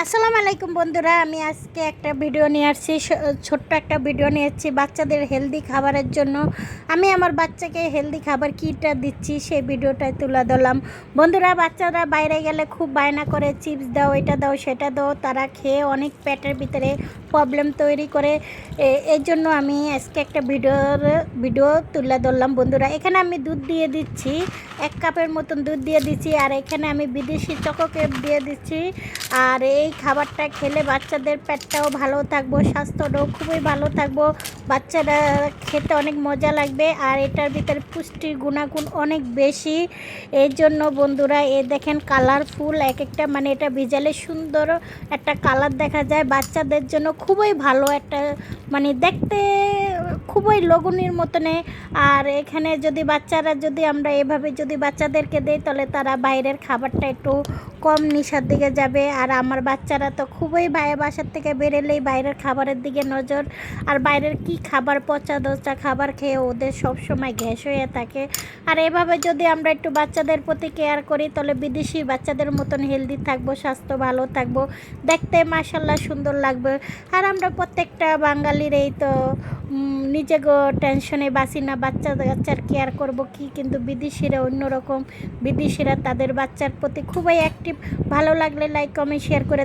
আসসালামু আলাইকুম বন্ধুরা, আমি আজকে একটা ভিডিও নিয়ে আসছি। ছোট্ট একটা ভিডিও নিয়ে এসেছি বাচ্চাদের হেলদি খাবারের জন্য। আমি আমার বাচ্চাকে হেলদি খাবার কীটা দিচ্ছি সেই ভিডিওটাই তুলে ধরলাম। বন্ধুরা, বাচ্চারা বাইরে গেলে খুব বায়না করে চিপস দাও, এটা দাও, সেটা দাও। তারা খেয়ে অনেক পেটের ভিতরে প্রবলেম তৈরি করে। এই জন্য আমি আজকে একটা ভিডিও তুলে ধরলাম। বন্ধুরা, এখানে আমি দুধ দিয়ে দিচ্ছি, 1 কাপের মতন দুধ দিয়ে দিচ্ছি। আর এখানে আমি বিদেশি চকো কেক দিয়ে দিচ্ছি। আর এই খাবারটা খেলে বাচ্চাদের পেটটাও ভালো থাকবো, স্বাস্থ্যটাও খুবই ভালো থাকবো। বাচ্চারা খেতে অনেক মজা লাগবে। আর এটার ভিতরে পুষ্টির গুণাগুণ অনেক বেশি। এই জন্য বন্ধুরা, দেখেন কালারফুল এক একটা, মানে এটা ভিজালে সুন্দর একটা কালার দেখা যায়। বাচ্চাদের জন্য খুবই ভালো একটা, মানে দেখতে খুবই লগুনির মতনে। আর এখানে যদি আমরা এভাবে যদি বাচ্চাদেরকে দেই, তাহলে তারা বাইরের খাবারটা একটু কম নেশার দিকে যাবে। আর আমার বাচ্চারা তো খুবই বাসার থেকে বেরোলেই বাইরের খাবারের দিকে নজর। আর বাইরের কি খাবার, পচা দচা খাবার খেয়ে ওদের সব সময় গ্যাস হয়ে থাকে। আর এভাবে যদি আমরা একটু বাচ্চাদের প্রতি কেয়ার করি, তাহলে বিদেশি বাচ্চাদের মতন হেলদি থাকবো, স্বাস্থ্য ভালো থাকবো, দেখতে মাশাল্লাহ সুন্দর লাগবে। আর আমরা প্রত্যেকটা বাঙালির এই তো নিজে টেনশনে বাসি না, বাচ্চার কেয়ার করব কি। কিন্তু বিদেশিরা অন্যরকম। বিদেশিরা তাদের বাচ্চার প্রতি খুবই অ্যাক্টিভ। ভালো লাগলে লাইক কমেন্ট শেয়ার করে